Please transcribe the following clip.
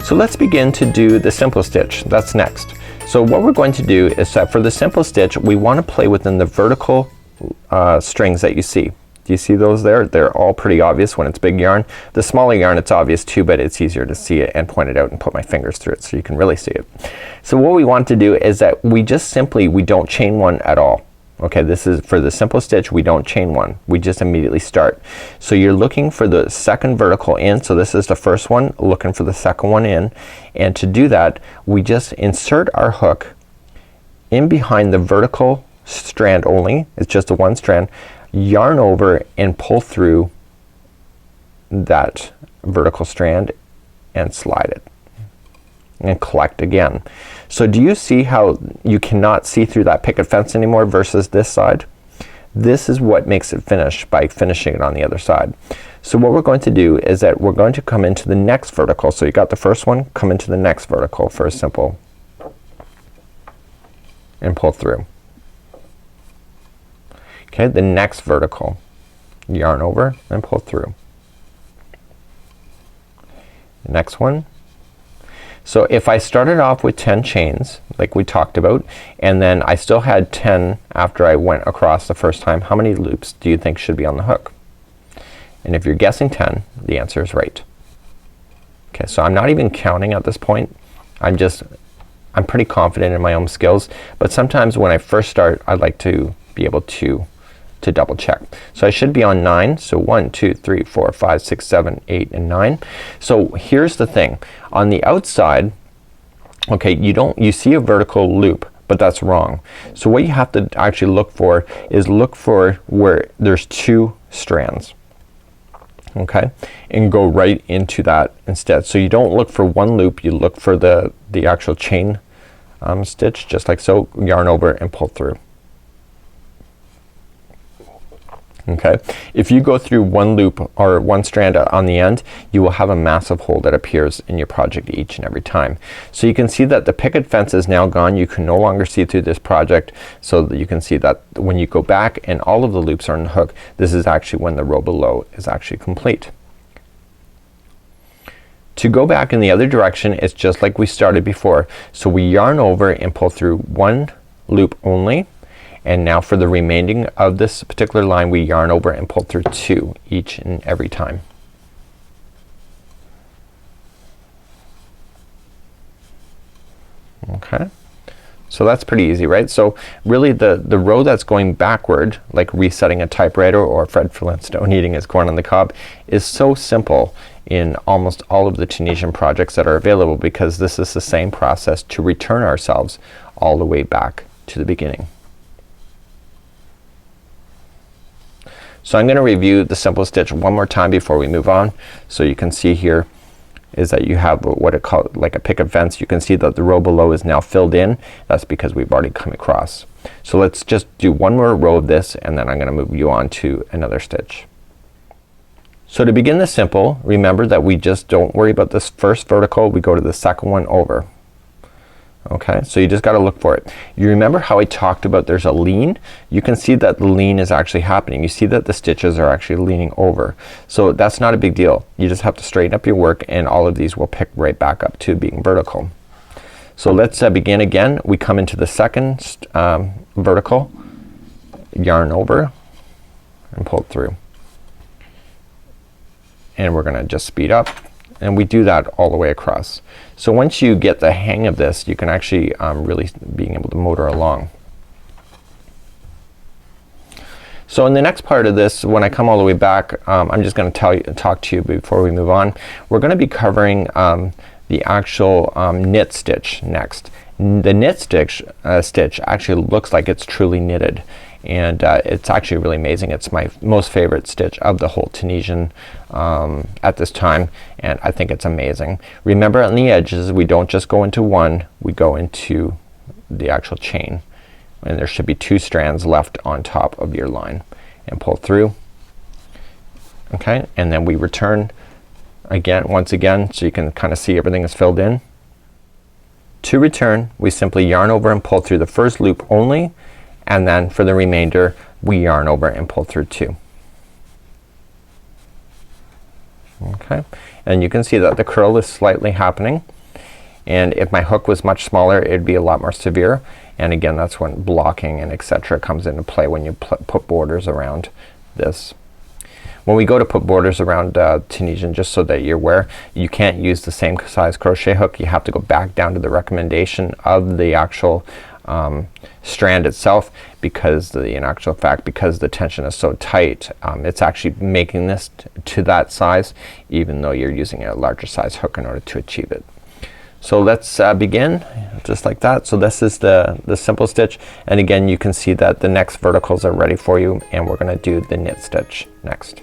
So let's begin to do the simple stitch. That's next. So what we're going to do is that for the simple stitch we want to play within the vertical strings that you see. Do you see those there? They're all pretty obvious when it's big yarn. The smaller yarn it's obvious too, but it's easier to see it and point it out and put my fingers through it so you can really see it. So what we want to do is that we just simply, we don't chain one at all. Okay, this is for the simple stitch, we don't chain one. We just immediately start. So you're looking for the second vertical in. So this is the first one, looking for the second one in. And to do that we just insert our hook in behind the vertical strand only. It's just the one strand. Yarn over and pull through that vertical strand and slide it and collect again. So do you see how you cannot see through that picket fence anymore versus this side? This is what makes it finish, by finishing it on the other side. So what we're going to do is that we're going to come into the next vertical. So you got the first one, come into the next vertical for a simple and pull through. Okay, the next vertical, yarn over and pull through. The next one. So if I started off with 10 chains like we talked about and then I still had 10 after I went across the first time, how many loops do you think should be on the hook? And if you're guessing 10, the answer is right. Okay, so I'm not even counting at this point. I'm pretty confident in my own skills, but sometimes when I first start I like to be able to double check. So I should be on 9. So 1, 2, 3, 4, 5, 6, 7, 8 and 9. So here's the thing. On the outside, okay, you see a vertical loop, but that's wrong. So what you have to actually look for is look for where there's 2 strands. Okay, and go right into that instead. So you don't look for one loop, you look for the actual chain stitch, just like so. Yarn over and pull through. Okay, if you go through one loop or one strand on the end, you will have a massive hole that appears in your project each and every time. So you can see that the picket fence is now gone. You can no longer see through this project, so that you can see that when you go back and all of the loops are on the hook, this is actually when the row below is actually complete. To go back in the other direction, it's just like we started before. So we yarn over and pull through one loop only. And now for the remaining of this particular line we yarn over and pull through 2 each and every time. Okay, so that's pretty easy, right? So really the row that's going backward, like resetting a typewriter or Fred Flintstone eating his corn on the cob, is so simple in almost all of the Tunisian projects that are available, because this is the same process to return ourselves all the way back to the beginning. So I'm gonna review the simple stitch one more time before we move on. So you can see here is that you have what it called like a picket fence. You can see that the row below is now filled in. That's because we've already come across. So let's just do one more row of this and then I'm gonna move you on to another stitch. So to begin the simple, remember that we just don't worry about this first vertical, we go to the second one over. Okay, so you just gotta look for it. You remember how I talked about there's a lean? You can see that the lean is actually happening. You see that the stitches are actually leaning over. So that's not a big deal. You just have to straighten up your work and all of these will pick right back up to being vertical. So let's begin again. We come into the second vertical, yarn over and pull through. And we're gonna just speed up. And we do that all the way across. So once you get the hang of this, you can actually really being able to motor along. So in the next part of this, when I come all the way back, I'm just gonna talk to you before we move on. We're gonna be covering the actual knit stitch next. The knit stitch actually looks like it's truly knitted. And it's actually really amazing. It's my most favorite stitch of the whole Tunisian at this time, and I think it's amazing. Remember on the edges we don't just go into one, we go into the actual chain, and there should be 2 strands left on top of your line and pull through. Okay, and then we return again once again so you can kind of see everything is filled in. To return we simply yarn over and pull through the first loop only, and then for the remainder we yarn over and pull through 2. Okay. Okay, and you can see that the curl is slightly happening, and if my hook was much smaller it'd be a lot more severe, and again that's when blocking and etc comes into play when you put borders around this. When we go to put borders around Tunisian, just so that you're aware, you can't use the same size crochet hook. You have to go back down to the recommendation of the actual strand itself, because in actual fact, because the tension is so tight, it's actually making this to that size even though you're using a larger size hook in order to achieve it. So let's begin just like that. So this is the simple stitch, and again you can see that the next verticals are ready for you, and we're gonna do the knit stitch next.